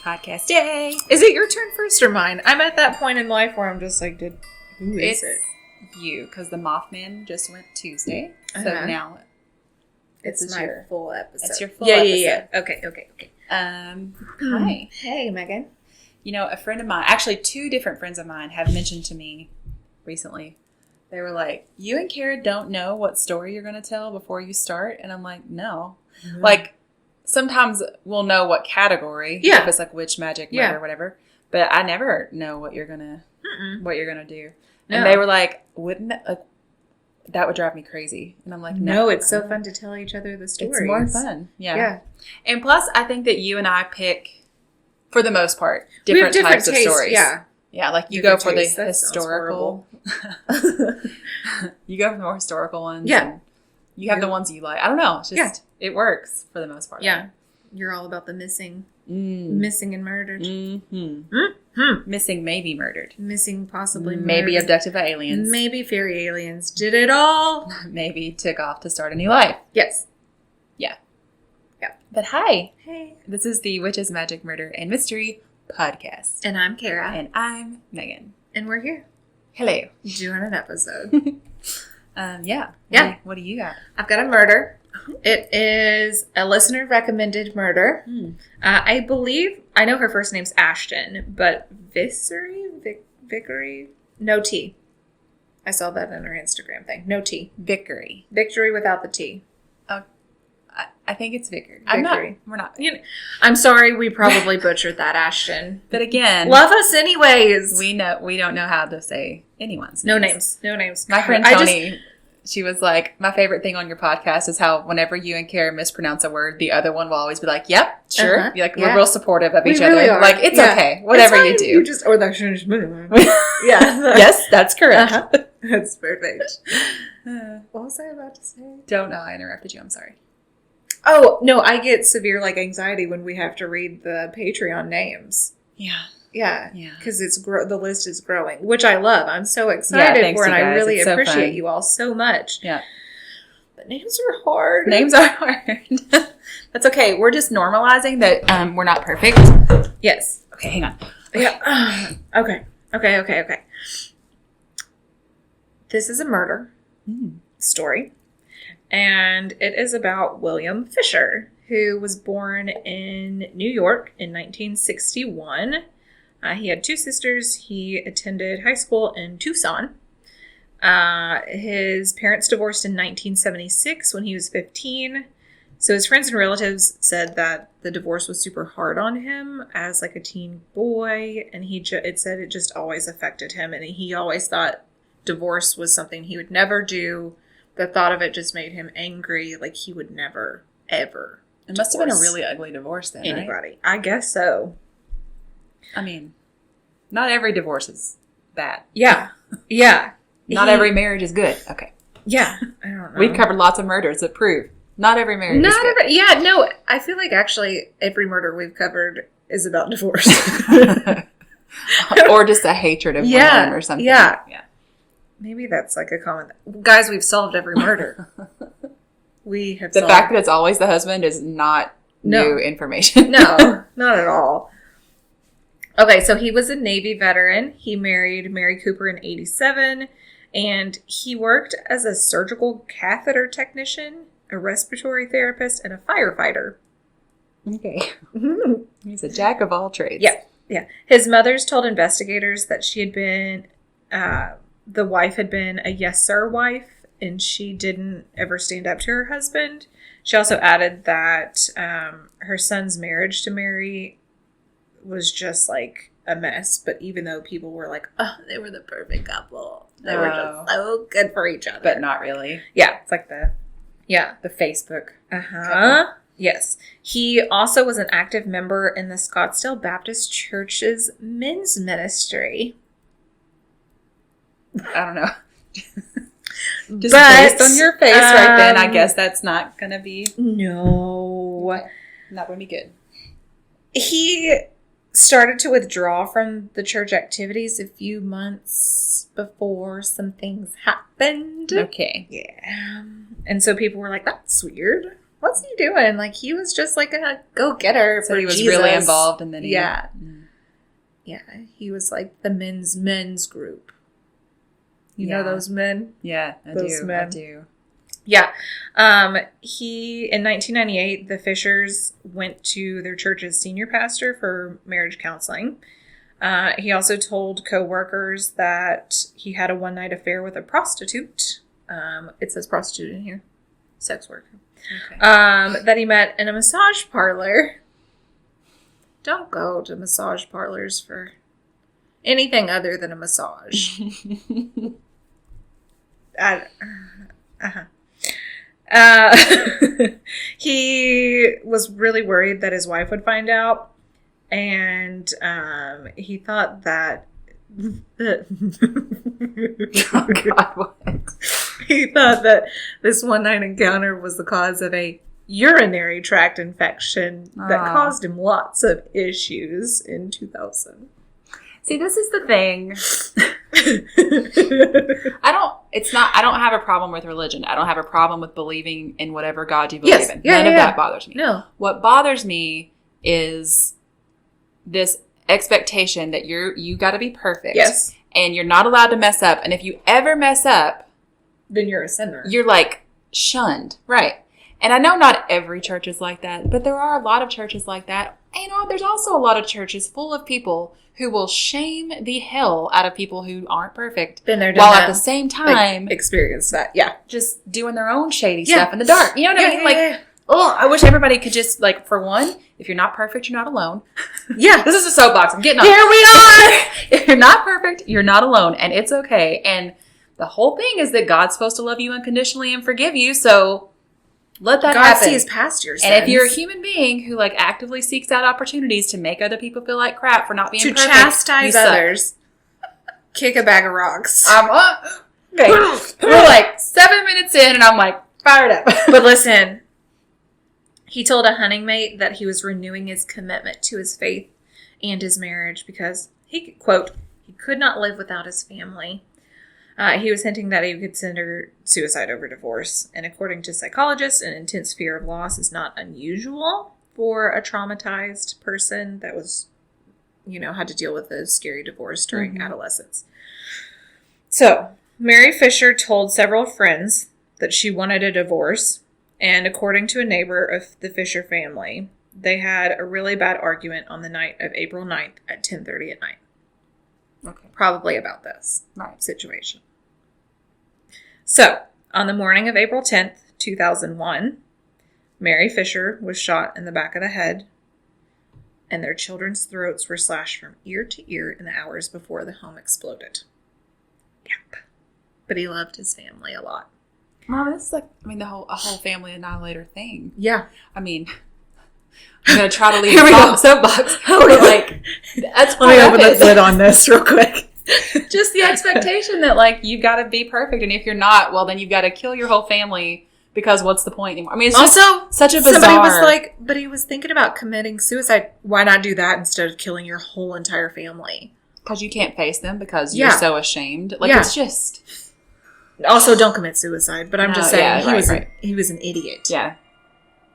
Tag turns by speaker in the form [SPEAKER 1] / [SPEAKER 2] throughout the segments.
[SPEAKER 1] Podcast day.
[SPEAKER 2] Is it your turn first or mine? I'm at that point in life where I'm just like, who is it?
[SPEAKER 1] You, because the Mothman just went Tuesday. So now
[SPEAKER 2] it's my full episode.
[SPEAKER 1] It's your full episode.
[SPEAKER 2] Yeah. Okay.
[SPEAKER 1] Hi.
[SPEAKER 2] Hey, Megan.
[SPEAKER 1] You know, a friend of mine, actually 2 different friends of mine have mentioned to me recently. They were like, you and Kara don't know what story you're going to tell before you start? And I'm like, no. Mm-hmm. Like, sometimes we'll know what category. Yeah. If it's like witch, magic, murder, whatever. But I never know what you're going to do. And they were like, that would drive me crazy. And I'm like, no.
[SPEAKER 2] It's so fun to tell each other the stories.
[SPEAKER 1] It's more fun. Yeah. And plus, I think that you and I pick, for the most part, different types of stories. Yeah. Yeah, like you go for the historical. You go for the more historical ones. Yeah. You have the ones you like. I don't know. It's just, it works for the most part.
[SPEAKER 2] Yeah. You're all about the missing and murdered.
[SPEAKER 1] Missing, maybe murdered.
[SPEAKER 2] Missing, possibly murdered.
[SPEAKER 1] Maybe abducted by aliens.
[SPEAKER 2] Maybe fairy aliens. Did it all.
[SPEAKER 1] Maybe took off to start a new life.
[SPEAKER 2] Yes.
[SPEAKER 1] Yeah. But hi.
[SPEAKER 2] Hey.
[SPEAKER 1] This is the Witches, Magic, Murder, and Mystery podcast.
[SPEAKER 2] And I'm Kara.
[SPEAKER 1] And I'm Megan.
[SPEAKER 2] And we're here.
[SPEAKER 1] Hello.
[SPEAKER 2] Doing an episode.
[SPEAKER 1] Yeah. What do you got?
[SPEAKER 2] I've got a murder. It is a listener recommended murder. I believe, I know her first name's Ashton, but Vickery? No T. I saw that in her Instagram thing. No T.
[SPEAKER 1] Vickery.
[SPEAKER 2] Victory without the T.
[SPEAKER 1] I think it's Vickery. We're not.
[SPEAKER 2] I'm sorry, we probably butchered that, Ashton.
[SPEAKER 1] But again,
[SPEAKER 2] love us anyways.
[SPEAKER 1] We don't know how to say anyone's
[SPEAKER 2] names. No names.
[SPEAKER 1] My friend Tony, she was like, my favorite thing on your podcast is how whenever you and Kara mispronounce a word, the other one will always be like, yep, sure. Like, we're real supportive of each
[SPEAKER 2] really
[SPEAKER 1] other.
[SPEAKER 2] Are.
[SPEAKER 1] Like, it's okay. Whatever you do.
[SPEAKER 2] You just, or that
[SPEAKER 1] yeah. Yes, that's correct.
[SPEAKER 2] That's perfect. What was I about to say?
[SPEAKER 1] Don't know. I interrupted you. I'm sorry.
[SPEAKER 2] Oh, no, I get severe anxiety when we have to read the Patreon names.
[SPEAKER 1] Yeah.
[SPEAKER 2] Yeah. Because the list is growing, which I love. I'm so excited for it. I really appreciate you all so much.
[SPEAKER 1] Yeah.
[SPEAKER 2] But names are hard.
[SPEAKER 1] Names are hard. That's okay. We're just normalizing that we're not perfect.
[SPEAKER 2] Yes.
[SPEAKER 1] Okay, hang on.
[SPEAKER 2] Yeah. Okay. This is a murder story. And it is about William Fisher, who was born in New York in 1961. He had 2 sisters. He attended high school in Tucson. His parents divorced in 1976 when he was 15. So his friends and relatives said that the divorce was super hard on him as a teen boy. And it said it just always affected him. And he always thought divorce was something he would never do. The thought of it just made him angry. He would never, ever.
[SPEAKER 1] It must have been a really ugly divorce then,
[SPEAKER 2] anybody.
[SPEAKER 1] Right?
[SPEAKER 2] I guess so.
[SPEAKER 1] I mean, not every divorce is bad.
[SPEAKER 2] Yeah. Yeah.
[SPEAKER 1] Not every marriage is good. Okay.
[SPEAKER 2] Yeah. I don't know.
[SPEAKER 1] We've covered lots of murders that prove not every marriage is good.
[SPEAKER 2] Yeah, no. I feel like actually every murder we've covered is about divorce.
[SPEAKER 1] Or just a hatred of women or something.
[SPEAKER 2] Yeah. Maybe that's a common... Guys, we've solved every murder. We have
[SPEAKER 1] The fact that it's always the husband is not new information.
[SPEAKER 2] No, not at all. Okay, so he was a Navy veteran. He married Mary Cooper in 1987, and he worked as a surgical catheter technician, a respiratory therapist, and a firefighter.
[SPEAKER 1] Okay. He's a jack of all trades.
[SPEAKER 2] Yeah. His mother's told investigators that she had been... the wife had been a yes sir wife, and she didn't ever stand up to her husband. She also added that her son's marriage to Mary was just a mess. But even though people were like, oh, they were the perfect couple. They were just so good for each other.
[SPEAKER 1] But not really.
[SPEAKER 2] Yeah.
[SPEAKER 1] It's like the Facebook.
[SPEAKER 2] Uh-huh. Yes. He also was an active member in the Scottsdale Baptist Church's men's ministry.
[SPEAKER 1] I don't know. Just based on your face right then, I guess that's not going to be...
[SPEAKER 2] No.
[SPEAKER 1] Not going to be good.
[SPEAKER 2] He started to withdraw from the church activities a few months before some things happened.
[SPEAKER 1] Okay.
[SPEAKER 2] Yeah. And so people were like, that's weird. what's he doing? Like, he was just like a go-getter
[SPEAKER 1] So
[SPEAKER 2] for
[SPEAKER 1] he was
[SPEAKER 2] Jesus.
[SPEAKER 1] really involved, and then
[SPEAKER 2] Yeah. He was like the men's group. You know those men?
[SPEAKER 1] Yeah, I do.
[SPEAKER 2] Yeah. He, in 1998, the Fishers went to their church's senior pastor for marriage counseling. He also told co-workers that he had a one-night affair with a prostitute. It says prostitute in here. Sex worker.
[SPEAKER 1] Okay.
[SPEAKER 2] That he met in a massage parlor. Don't go to massage parlors for anything other than a massage. He was really worried that his wife would find out, and he thought that
[SPEAKER 1] Oh, God, what?
[SPEAKER 2] he thought that this one night encounter was the cause of a urinary tract infection that caused him lots of issues in 2000.
[SPEAKER 1] See, this is the thing. I don't have a problem with religion. I don't have a problem with believing in whatever God you believe in. None of that bothers me.
[SPEAKER 2] No.
[SPEAKER 1] What bothers me is this expectation that you got to be perfect.
[SPEAKER 2] Yes.
[SPEAKER 1] And you're not allowed to mess up. And if you ever mess up,
[SPEAKER 2] then you're a sinner.
[SPEAKER 1] You're like shunned. Right. And I know not every church is like that, but there are a lot of churches like that. And, there's also a lot of churches full of people who will shame the hell out of people who aren't perfect.
[SPEAKER 2] Been there,
[SPEAKER 1] while at the same time
[SPEAKER 2] experience that. Yeah.
[SPEAKER 1] Just doing their own shady stuff in the dark. You know what I mean? Oh, I wish everybody could just, like, for one, if you're not perfect, you're not alone.
[SPEAKER 2] Yeah.
[SPEAKER 1] This is a soapbox. I'm getting on.
[SPEAKER 2] Here we are.
[SPEAKER 1] If you're not perfect, you're not alone. And it's okay. And the whole thing is that God's supposed to love you unconditionally and forgive you. So let that happen.
[SPEAKER 2] God sees past your sins.
[SPEAKER 1] And if you're a human being who, like, actively seeks out opportunities to make other people feel like crap for not being perfect,
[SPEAKER 2] chastise others, kick a bag of rocks.
[SPEAKER 1] Okay. We're like 7 minutes in, and I'm like fired up.
[SPEAKER 2] But listen, he told a hunting mate that he was renewing his commitment to his faith and his marriage because he, quote, he could not live without his family. He was hinting that he would consider suicide over divorce. And according to psychologists, an intense fear of loss is not unusual for a traumatized person that was, had to deal with a scary divorce during adolescence. So, Mary Fisher told several friends that she wanted a divorce. And according to a neighbor of the Fisher family, they had a really bad argument on the night of April 9th at 10:30 at night.
[SPEAKER 1] Okay.
[SPEAKER 2] Probably about this situation. So, on the morning of April 10th, 2001, Mary Fisher was shot in the back of the head, and their children's throats were slashed from ear to ear in the hours before the home exploded. Yep. But he loved his family a lot.
[SPEAKER 1] Mom, this is like, a whole family annihilator thing.
[SPEAKER 2] Yeah.
[SPEAKER 1] I'm going to try to leave the soapbox. Like, that's
[SPEAKER 2] Let me open the lid on this real quick.
[SPEAKER 1] Just the expectation that, like, you've got to be perfect. And if you're not, well, then you've got to kill your whole family because what's the point anymore? It's
[SPEAKER 2] also
[SPEAKER 1] just such a bizarre...
[SPEAKER 2] Somebody was like, but he was thinking about committing suicide. Why not do that instead of killing your whole entire family?
[SPEAKER 1] Because you can't face them because you're so ashamed. Like, it's just...
[SPEAKER 2] Also, don't commit suicide, but I'm just saying he was an idiot.
[SPEAKER 1] Yeah.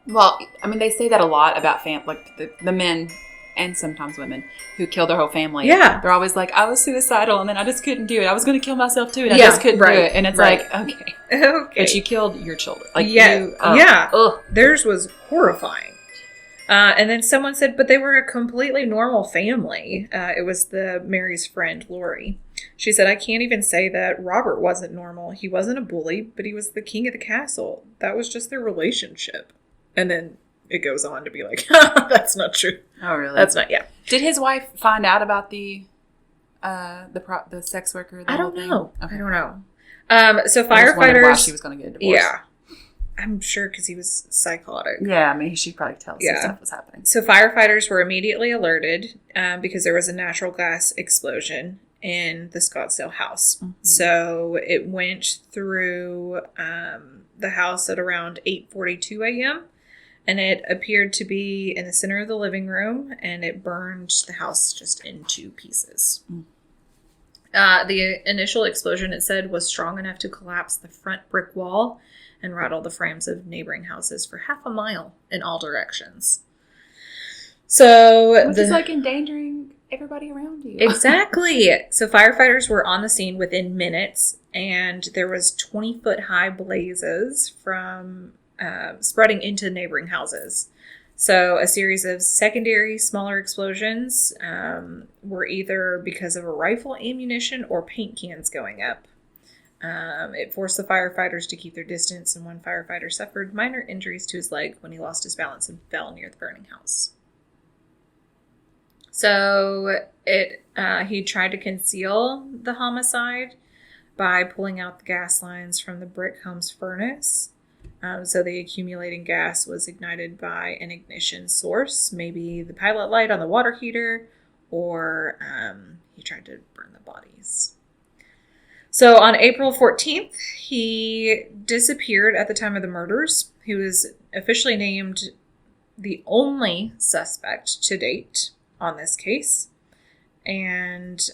[SPEAKER 1] Well, they say that a lot about the men and sometimes women who kill their whole family.
[SPEAKER 2] Yeah.
[SPEAKER 1] They're always like, I was suicidal and then I just couldn't do it. I was going to kill myself too and I just couldn't do it. And it's like, okay. But you killed your children. Like,
[SPEAKER 2] Theirs was horrifying. And then someone said, but they were a completely normal family. It was Mary's friend, Lori. She said, I can't even say that Robert wasn't normal. He wasn't a bully, but he was the king of the castle. That was just their relationship. And then it goes on to be like, that's not true.
[SPEAKER 1] Oh, really?
[SPEAKER 2] That's not,
[SPEAKER 1] Did his wife find out about the sex worker?
[SPEAKER 2] I don't know.
[SPEAKER 1] Okay.
[SPEAKER 2] I don't know. So firefighters...
[SPEAKER 1] why she was going to get a divorce.
[SPEAKER 2] Yeah. I'm sure because he was psychotic.
[SPEAKER 1] Yeah, she probably tells some stuff was happening.
[SPEAKER 2] So firefighters were immediately alerted because there was a natural gas explosion in the Scottsdale house. Mm-hmm. So it went through the house at around 8:42 a.m. and it appeared to be in the center of the living room, and it burned the house just into pieces. The initial explosion, it said, was strong enough to collapse the front brick wall and rattle the frames of neighboring houses for half a mile in all directions. So,
[SPEAKER 1] which is like endangering everybody around you.
[SPEAKER 2] Exactly. So firefighters were on the scene within minutes, and there was 20-foot high blazes from spreading into neighboring houses. So a series of secondary smaller explosions were either because of a rifle ammunition or paint cans going up. It forced the firefighters to keep their distance, and one firefighter suffered minor injuries to his leg when he lost his balance and fell near the burning house. So he tried to conceal the homicide by pulling out the gas lines from the brick home's furnace. So the accumulating gas was ignited by an ignition source, maybe the pilot light on the water heater, or he tried to burn the bodies. So on April 14th, he disappeared at the time of the murders. He was officially named the only suspect to date on this case, and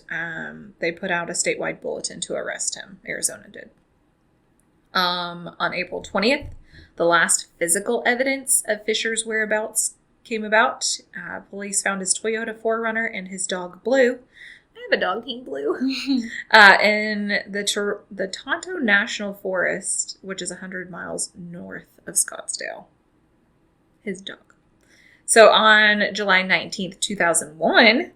[SPEAKER 2] they put out a statewide bulletin to arrest him. Arizona did. On April 20th, the last physical evidence of Fisher's whereabouts came about. Police found his Toyota 4Runner and his dog Blue. I have a dog named Blue. In the Tonto National Forest, which is 100 miles north of Scottsdale. His dog. So on July 19th, 2001,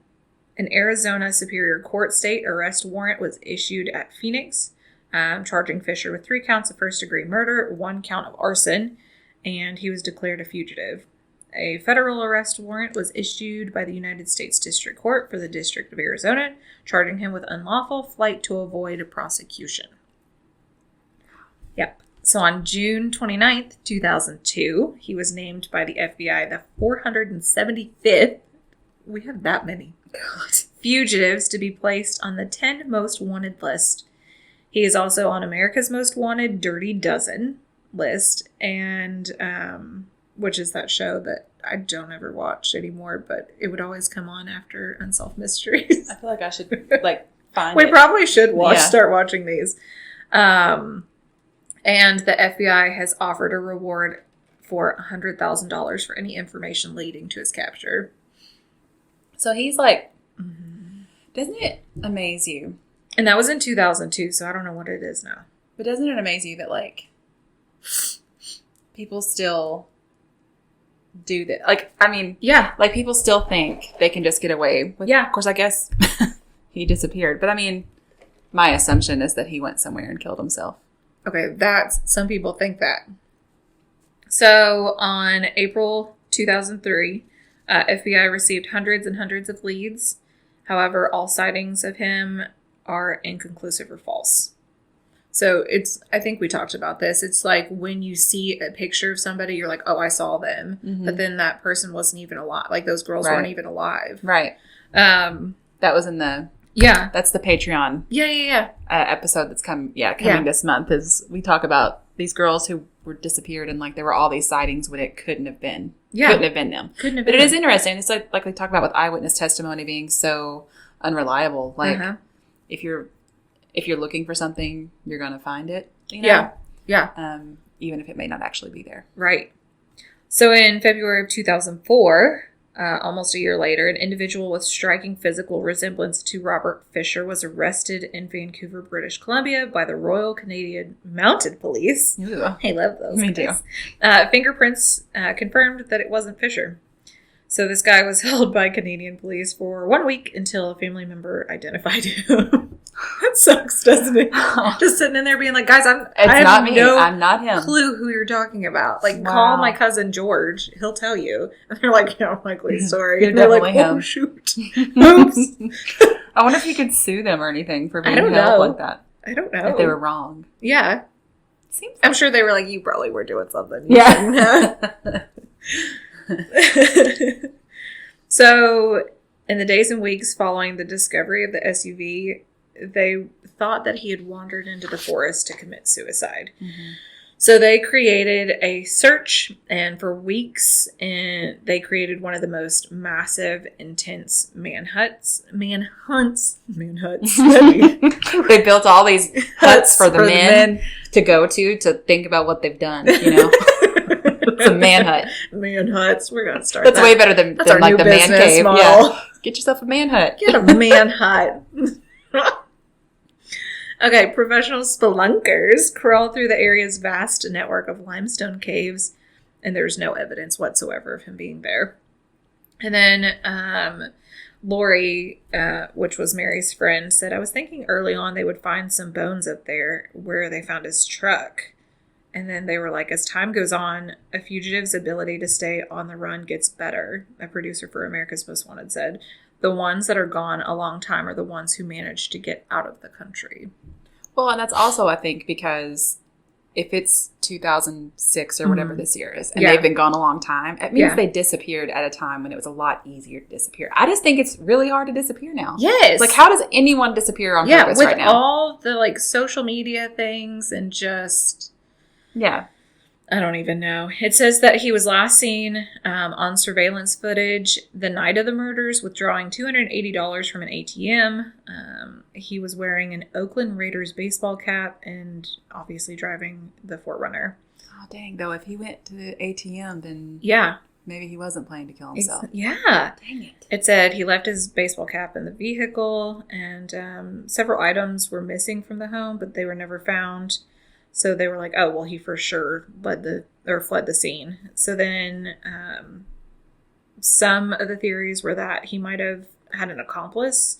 [SPEAKER 2] an Arizona Superior Court state arrest warrant was issued at Phoenix, charging Fisher with 3 counts of first-degree murder, 1 count of arson, and he was declared a fugitive. A federal arrest warrant was issued by the United States District Court for the District of Arizona, charging him with unlawful flight to avoid prosecution. Yep. So on June 29th, 2002, he was named by the FBI the 475th, we have that many, fugitives to be placed on the 10 most wanted list. He is also on America's Most Wanted Dirty Dozen list, and which is that show that I don't ever watch anymore, but it would always come on after Unsolved Mysteries.
[SPEAKER 1] I feel like I should find
[SPEAKER 2] we
[SPEAKER 1] it.
[SPEAKER 2] Probably should start watching these. And the FBI has offered a reward for $100,000 for any information leading to his capture.
[SPEAKER 1] So he's like, doesn't it amaze you?
[SPEAKER 2] And that was in 2002, so I don't know what it is now.
[SPEAKER 1] But doesn't it amaze you that, like, people still do that? Like, I mean,
[SPEAKER 2] yeah.
[SPEAKER 1] Like, people still think they can just get away with,
[SPEAKER 2] yeah.
[SPEAKER 1] Of course, I guess he disappeared. But, I mean, my assumption is that he went somewhere and killed himself.
[SPEAKER 2] Okay, some people think that. So, on April 2003, FBI received hundreds and hundreds of leads. However, all sightings of him are inconclusive or false. So I think we talked about this. It's like when you see a picture of somebody, you're like, oh, I saw them. Mm-hmm. But then that person wasn't even alive. Like those girls weren't even alive.
[SPEAKER 1] Right. That was in the...
[SPEAKER 2] Yeah.
[SPEAKER 1] That's the Patreon.
[SPEAKER 2] Yeah.
[SPEAKER 1] Episode that's coming this month is we talk about these girls who were disappeared and like there were all these sightings when it couldn't have been. Yeah. Couldn't have been them. But it is interesting. It's like we talk about with eyewitness testimony being so unreliable. Like if you're looking for something, you're going to find it. You know?
[SPEAKER 2] Yeah.
[SPEAKER 1] Even if it may not actually be there.
[SPEAKER 2] Right. So in February of 2004, almost a year later, an individual with striking physical resemblance to Robert Fisher was arrested in Vancouver, British Columbia by the Royal Canadian Mounted Police.
[SPEAKER 1] Ooh.
[SPEAKER 2] I love those.
[SPEAKER 1] Me too.
[SPEAKER 2] Fingerprints confirmed that it wasn't Fisher. So this guy was held by Canadian police for 1 week until a family member identified him. That sucks, doesn't it? Just sitting in there being like, guys, I have no clue who you're talking about. Like, call my cousin George. He'll tell you. And they're like, yeah, I'm like, sorry.
[SPEAKER 1] You're
[SPEAKER 2] and they're
[SPEAKER 1] definitely
[SPEAKER 2] like,
[SPEAKER 1] him.
[SPEAKER 2] Oh, shoot. Oops.
[SPEAKER 1] I wonder if you could sue them or anything for being held like that.
[SPEAKER 2] I don't know.
[SPEAKER 1] If they were wrong.
[SPEAKER 2] Yeah. I'm sure they were like, you probably were doing something.
[SPEAKER 1] Yeah.
[SPEAKER 2] So, in the days and weeks following the discovery of the SUV, they thought that he had wandered into the forest to commit suicide. Mm-hmm. So they created a search, and for weeks, and they created one of the most massive, intense manhunts.
[SPEAKER 1] They built all these huts for the men to go to think about what they've done, you know? It's a man hut.
[SPEAKER 2] Man huts. We're going to start
[SPEAKER 1] That's way better than like the man cave.
[SPEAKER 2] Model.
[SPEAKER 1] Yeah. Get yourself a man hut.
[SPEAKER 2] Get a man hut. Okay, professional spelunkers crawl through the area's vast network of limestone caves, and there's no evidence whatsoever of him being there. And then Lori, which was Mary's friend, said, I was thinking early on they would find some bones up there where they found his truck. And then they were like, as time goes on, a fugitive's ability to stay on the run gets better, a producer for America's Most Wanted said. The ones that are gone a long time are the ones who manage to get out of the country.
[SPEAKER 1] Well, and that's also, I think, because if it's 2006 or whatever this year is, and they've been gone a long time, it means they disappeared at a time when it was a lot easier to disappear. I just think it's really hard to disappear now.
[SPEAKER 2] Yes.
[SPEAKER 1] Like, how does anyone disappear on purpose right now?
[SPEAKER 2] With all the, like, social media things and just...
[SPEAKER 1] Yeah.
[SPEAKER 2] I don't even know. It says that he was last seen on surveillance footage the night of the murders withdrawing $280 from an ATM. He was wearing an Oakland Raiders baseball cap and obviously driving the 4Runner.
[SPEAKER 1] Oh, dang. Though, if he went to the ATM, then maybe he wasn't planning to kill himself.
[SPEAKER 2] Yeah.
[SPEAKER 1] Dang it.
[SPEAKER 2] It said he left his baseball cap in the vehicle, and several items were missing from the home, but they were never found. So they were like, oh, well, he for sure fled the scene. So then some of the theories were that he might have had an accomplice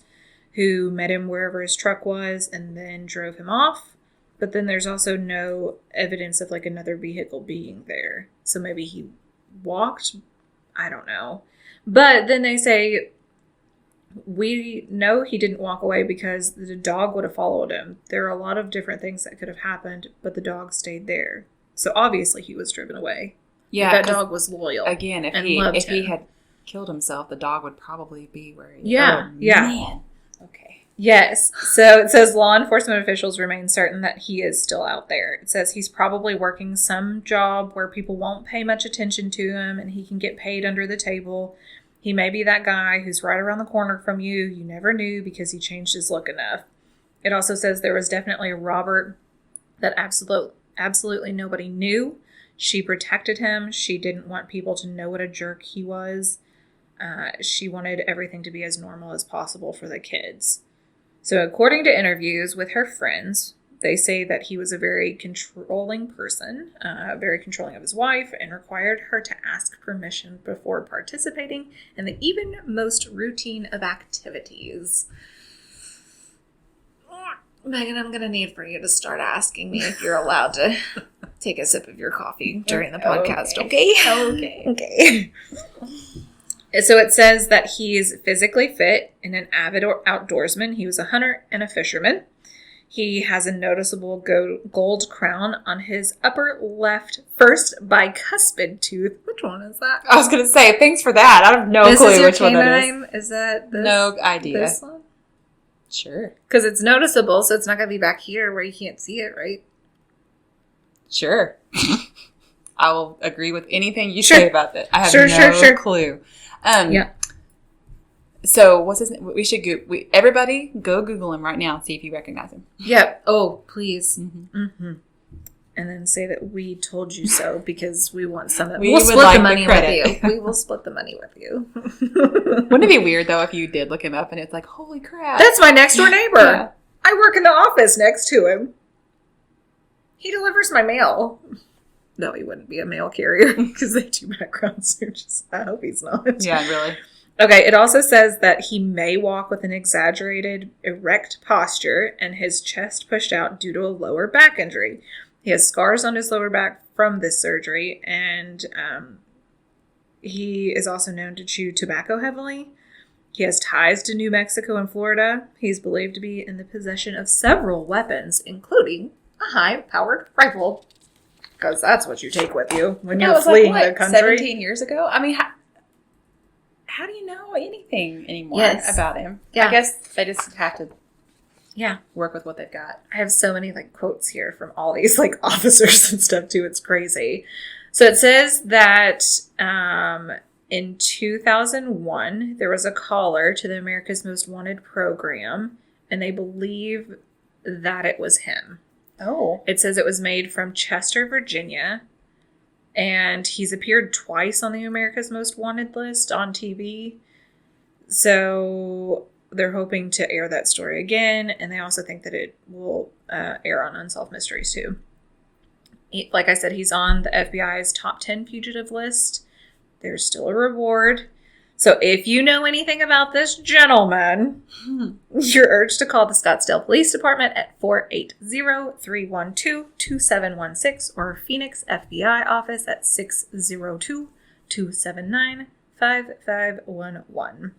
[SPEAKER 2] who met him wherever his truck was and then drove him off. But then there's also no evidence of like another vehicle being there. So maybe he walked. I don't know. But then they say, we know he didn't walk away because the dog would have followed him. There are a lot of different things that could have happened, but the dog stayed there. So obviously he was driven away.
[SPEAKER 1] Yeah,
[SPEAKER 2] that dog was loyal.
[SPEAKER 1] Again, if he had killed himself, the dog would probably be where he was.
[SPEAKER 2] Yeah, yeah.
[SPEAKER 1] Man. Okay.
[SPEAKER 2] Yes. So it says law enforcement officials remain certain that he is still out there. It says he's probably working some job where people won't pay much attention to him and he can get paid under the table. He may be that guy who's right around the corner from you. You never knew because he changed his look enough. It also says there was definitely a Robert that absolutely nobody knew. She protected him. She didn't want people to know what a jerk he was. She wanted everything to be as normal as possible for the kids. So according to interviews with her friends, they say that he was a very controlling person, very controlling of his wife, and required her to ask permission before participating in the even most routine of activities. Megan, I'm going to need for you to start asking me if you're allowed to take a sip of your coffee during the podcast, okay? Okay. So it says that he's physically fit and an avid outdoorsman. He was a hunter and a fisherman. He has a noticeable gold crown on his upper left first bicuspid tooth. Which one is that?
[SPEAKER 1] I was going to say, thanks for that. I have no clue which one that is.
[SPEAKER 2] Is that this?
[SPEAKER 1] No idea.
[SPEAKER 2] This one?
[SPEAKER 1] Sure.
[SPEAKER 2] Because it's noticeable, so it's not going to be back here where you can't see it, right?
[SPEAKER 1] Sure. I will agree with anything you say about that. I have no clue.
[SPEAKER 2] Yeah.
[SPEAKER 1] So what's his name? We should everybody go Google him right now and see if you recognize him.
[SPEAKER 2] Yep. Oh, please.
[SPEAKER 1] Mm-hmm.
[SPEAKER 2] Mm-hmm. And then say that we told you so because we want some of it.
[SPEAKER 1] We'll split the money with
[SPEAKER 2] you. We will split the money with you.
[SPEAKER 1] Wouldn't it be weird though if you did look him up and it's like, holy crap.
[SPEAKER 2] That's my next door neighbor.
[SPEAKER 1] Yeah.
[SPEAKER 2] I work in the office next to him. He delivers my mail. No, he wouldn't be a mail carrier because they do background searches. I hope he's not.
[SPEAKER 1] Yeah, really.
[SPEAKER 2] Okay, it also says that he may walk with an exaggerated, erect posture and his chest pushed out due to a lower back injury. He has scars on his lower back from this surgery, and he is also known to chew tobacco heavily. He has ties to New Mexico and Florida. He's believed to be in the possession of several weapons, including a high-powered rifle. Because that's what you take with you when you're fleeing the country.
[SPEAKER 1] 17 years ago? I mean, how do you know anything anymore about him?
[SPEAKER 2] Yeah.
[SPEAKER 1] I guess they just have to
[SPEAKER 2] Yeah.
[SPEAKER 1] work with what they've got.
[SPEAKER 2] I have so many like quotes here from all these like officers and stuff too. It's crazy. So it says that in 2001, there was a caller to the America's Most Wanted program, and they believe that it was him.
[SPEAKER 1] Oh.
[SPEAKER 2] It says it was made from Chester, Virginia, and he's appeared twice on the America's Most Wanted list on TV. So they're hoping to air that story again, and they also think that it will air on Unsolved Mysteries too. Like I said, he's on the FBI's top 10 fugitive list. There's still a reward. So if you know anything about this gentleman, you're urged to call the Scottsdale Police Department at 480-312-2716 or Phoenix FBI office at 602-279-5511.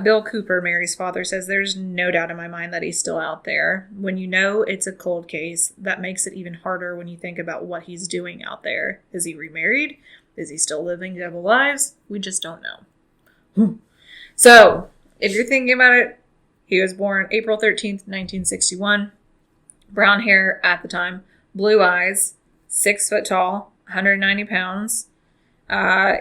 [SPEAKER 2] Bill Cooper, Mary's father, says there's no doubt in my mind that he's still out there. When you know it's a cold case, that makes it even harder when you think about what he's doing out there. Is he remarried? Is he still living double lives? We just don't know. So, if you're thinking about it, he was born April 13th, 1961. Brown hair at the time. Blue eyes. 6 foot tall. 190 pounds.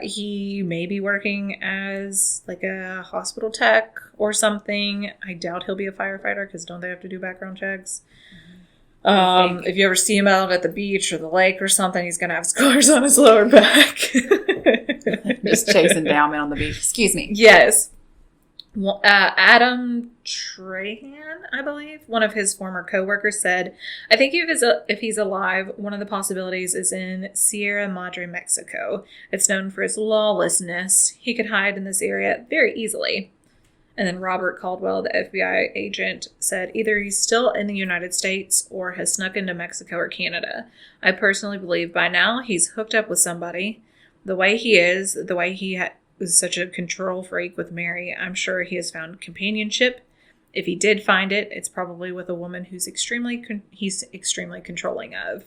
[SPEAKER 2] He may be working as like a hospital tech or something. I doubt he'll be a firefighter because don't they have to do background checks? If you ever see him out at the beach or the lake or something, he's going to have scars on his lower back.
[SPEAKER 1] Just chasing downmen on the beach. Excuse me.
[SPEAKER 2] Yes. Adam Trahan, I believe, one of his former co-workers said, I think if he's alive, one of the possibilities is in Sierra Madre, Mexico. It's known for its lawlessness. He could hide in this area very easily. And then Robert Caldwell, the FBI agent, said either he's still in the United States or has snuck into Mexico or Canada. I personally believe by now he's hooked up with somebody. The way he is, the way he was such a control freak with Mary, I'm sure he has found companionship. If he did find it, it's probably with a woman who's extremely controlling of.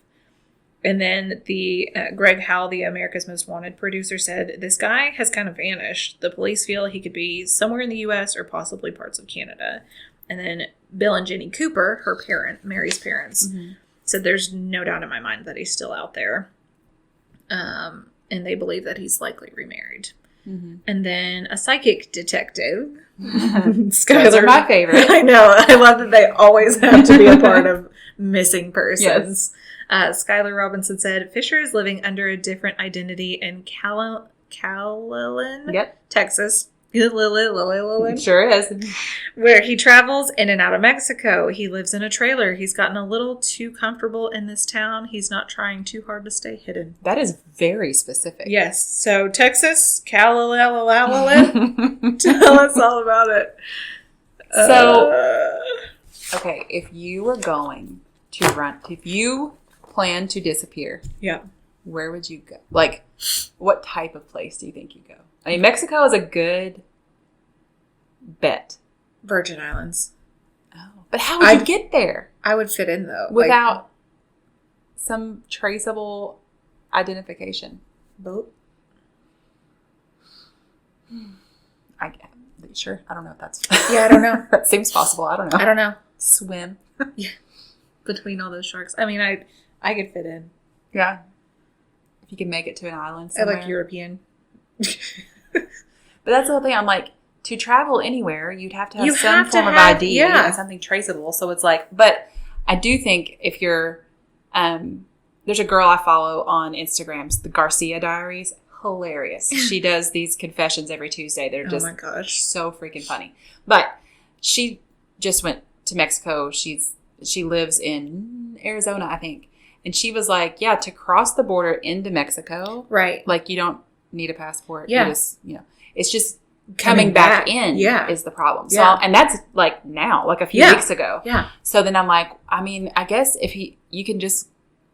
[SPEAKER 2] And then the Greg Howell, the America's Most Wanted producer, said, this guy has kind of vanished. The police feel he could be somewhere in the U.S. or possibly parts of Canada. And then Bill and Jenny Cooper, her parent, Mary's parents, said there's no doubt in my mind that he's still out there. And they believe that he's likely remarried. And then a psychic detective. Skylar,
[SPEAKER 1] those are my favorite.
[SPEAKER 2] I know. I love that they always have to be a part of missing persons. Yes. Skylar Robinson said, Fisher is living under a different identity in Calalin, Texas.
[SPEAKER 1] Sure is.
[SPEAKER 2] Where he travels in and out of Mexico. He lives in a trailer. He's gotten a little too comfortable in this town. He's not trying too hard to stay hidden.
[SPEAKER 1] That is very specific.
[SPEAKER 2] Yes. So Texas, Calalin, tell us all about it.
[SPEAKER 1] So, okay, if you were going to if you plan to disappear, where would you go? Like, what type of place do you think you go? I mean, Mexico is a good bet.
[SPEAKER 2] Virgin Islands.
[SPEAKER 1] Oh, but how would you get there?
[SPEAKER 2] I would fit in though,
[SPEAKER 1] without some traceable identification.
[SPEAKER 2] Boat.
[SPEAKER 1] Sure. I don't know if that's.
[SPEAKER 2] Yeah, I don't know.
[SPEAKER 1] That seems possible. I don't know.
[SPEAKER 2] I don't know.
[SPEAKER 1] Swim.
[SPEAKER 2] Yeah. Between all those sharks. I mean, I could fit in.
[SPEAKER 1] Yeah. If you can make it to an island somewhere.
[SPEAKER 2] I like European.
[SPEAKER 1] But that's the whole thing. I'm like, to travel anywhere, you'd have to have some form of ID and something traceable. So it's like, but I do think if you're, there's a girl I follow on Instagram, the Garcia Diaries. Hilarious. She does these confessions every Tuesday. They're just so freaking funny. But she just went to Mexico. She lives in Arizona, I think. And she was like, yeah, to cross the border into Mexico.
[SPEAKER 2] Right.
[SPEAKER 1] Like, you don't need a passport.
[SPEAKER 2] Yeah.
[SPEAKER 1] You just, it's just coming back in is the problem. So, and that's like now, like a few weeks ago.
[SPEAKER 2] Yeah.
[SPEAKER 1] So then I'm like, I mean, I guess if you can just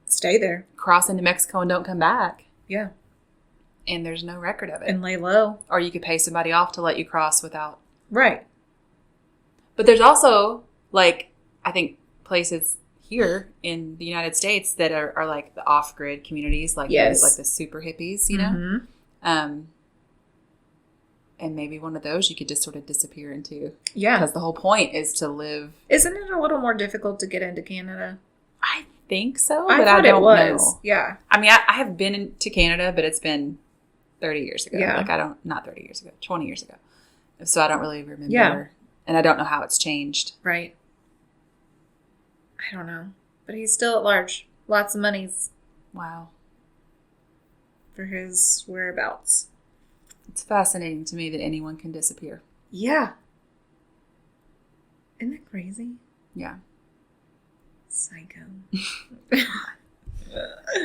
[SPEAKER 2] stay there,
[SPEAKER 1] cross into Mexico and don't come back.
[SPEAKER 2] Yeah.
[SPEAKER 1] And there's no record of it.
[SPEAKER 2] And lay low.
[SPEAKER 1] Or you could pay somebody off to let you cross without.
[SPEAKER 2] Right.
[SPEAKER 1] But there's also, like, I think places here in the United States that are like the off-grid communities, like like the super hippies, you know? And maybe one of those you could just sort of disappear into.
[SPEAKER 2] Yeah.
[SPEAKER 1] Because the whole point is to live.
[SPEAKER 2] Isn't it a little more difficult to get into Canada?
[SPEAKER 1] I think so,
[SPEAKER 2] I
[SPEAKER 1] but
[SPEAKER 2] thought
[SPEAKER 1] I don't
[SPEAKER 2] it was.
[SPEAKER 1] know.
[SPEAKER 2] Yeah.
[SPEAKER 1] I mean, I have been to Canada, but it's been 30 years ago.
[SPEAKER 2] Yeah.
[SPEAKER 1] Like, not 30 years ago, 20 years ago. So I don't really remember.
[SPEAKER 2] Yeah.
[SPEAKER 1] And I don't know how it's changed.
[SPEAKER 2] Right. I don't know. But he's still at large. Lots of monies
[SPEAKER 1] Wow.
[SPEAKER 2] for his whereabouts.
[SPEAKER 1] It's fascinating to me that anyone can disappear.
[SPEAKER 2] Yeah. Isn't that crazy?
[SPEAKER 1] Yeah.
[SPEAKER 2] Psycho.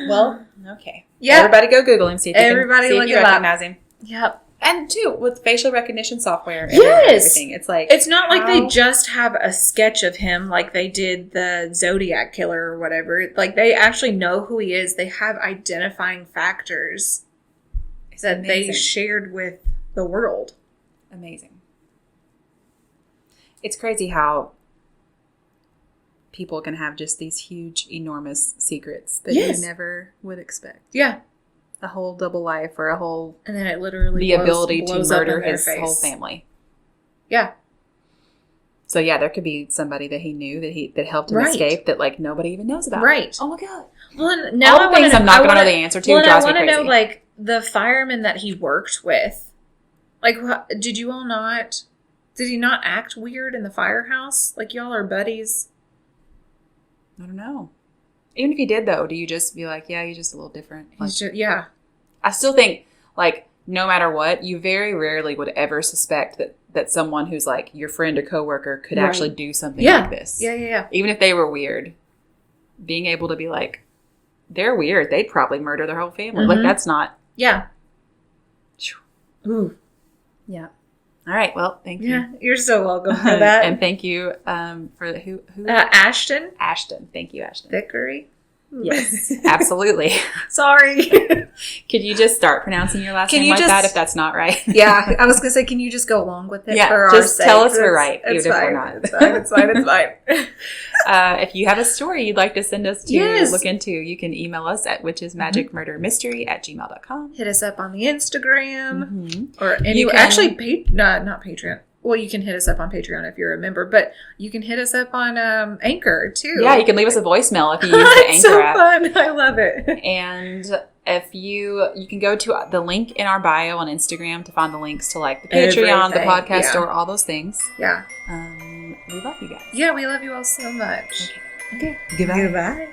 [SPEAKER 1] Well, okay.
[SPEAKER 2] Yeah.
[SPEAKER 1] Everybody go Google him. See if
[SPEAKER 2] Everybody
[SPEAKER 1] you,
[SPEAKER 2] look
[SPEAKER 1] can, see if you
[SPEAKER 2] him up.
[SPEAKER 1] recognize him.
[SPEAKER 2] Yep.
[SPEAKER 1] And too, with facial recognition software and
[SPEAKER 2] Yes.
[SPEAKER 1] everything, it's like...
[SPEAKER 2] It's not like they just have a sketch of him like they did the Zodiac Killer or whatever. Like, they actually know who he is. They have identifying factors that they shared with the world.
[SPEAKER 1] Amazing. It's crazy how people can have just these huge, enormous secrets that you never would expect.
[SPEAKER 2] Yeah.
[SPEAKER 1] A whole double life or a whole...
[SPEAKER 2] And then it literally
[SPEAKER 1] the ability to
[SPEAKER 2] blows
[SPEAKER 1] murder his whole family.
[SPEAKER 2] Yeah.
[SPEAKER 1] So yeah, there could be somebody that he knew that helped him escape that like nobody even knows about.
[SPEAKER 2] Right.
[SPEAKER 1] Oh my God.
[SPEAKER 2] Well, now
[SPEAKER 1] all the things I'm not going to know the answer to drives me crazy.
[SPEAKER 2] I want to know like the fireman that he worked with. Like, did you all not? Did he not act weird in the firehouse? Like, y'all are buddies.
[SPEAKER 1] I don't know. Even if he did, though, do you just be like, yeah, he's just a little different? Like,
[SPEAKER 2] Yeah.
[SPEAKER 1] I still think, like, no matter what, you very rarely would ever suspect that someone who's, like, your friend or coworker could actually do something like this.
[SPEAKER 2] Yeah.
[SPEAKER 1] Even if they were weird. Being able to be like, they're weird. They'd probably murder their whole family. Like, that's not...
[SPEAKER 2] Yeah. Ooh.
[SPEAKER 1] Yeah. All right. Well, thank you.
[SPEAKER 2] Yeah, you're so welcome for that.
[SPEAKER 1] And thank you for who?
[SPEAKER 2] Ashton.
[SPEAKER 1] Ashton. Thank you, Ashton.
[SPEAKER 2] Thickery.
[SPEAKER 1] Yes, absolutely.
[SPEAKER 2] Sorry.
[SPEAKER 1] Could you just start pronouncing your last name like that if that's not right?
[SPEAKER 2] Yeah, I was going to say, can you just go along with it for our
[SPEAKER 1] just
[SPEAKER 2] sake?
[SPEAKER 1] tell us we're right, even
[SPEAKER 2] It's
[SPEAKER 1] if
[SPEAKER 2] fine.
[SPEAKER 1] we're not.
[SPEAKER 2] It's fine.
[SPEAKER 1] If you have a story you'd like to send us to look into, you can email us at witchesmagicmurdermystery@gmail.com.
[SPEAKER 2] Hit us up on the Instagram.
[SPEAKER 1] Mm-hmm.
[SPEAKER 2] Or not Patreon. Well, you can hit us up on Patreon if you're a member, but you can hit us up on Anchor too.
[SPEAKER 1] Yeah, you can leave us a voicemail if you use the Anchor app.
[SPEAKER 2] It's so fun. I love it.
[SPEAKER 1] And if you can go to the link in our bio on Instagram to find the links to like the Patreon, the podcast store, all those things.
[SPEAKER 2] Yeah.
[SPEAKER 1] We love you guys.
[SPEAKER 2] Yeah, we love you all so much.
[SPEAKER 1] Okay. Goodbye.
[SPEAKER 2] Goodbye.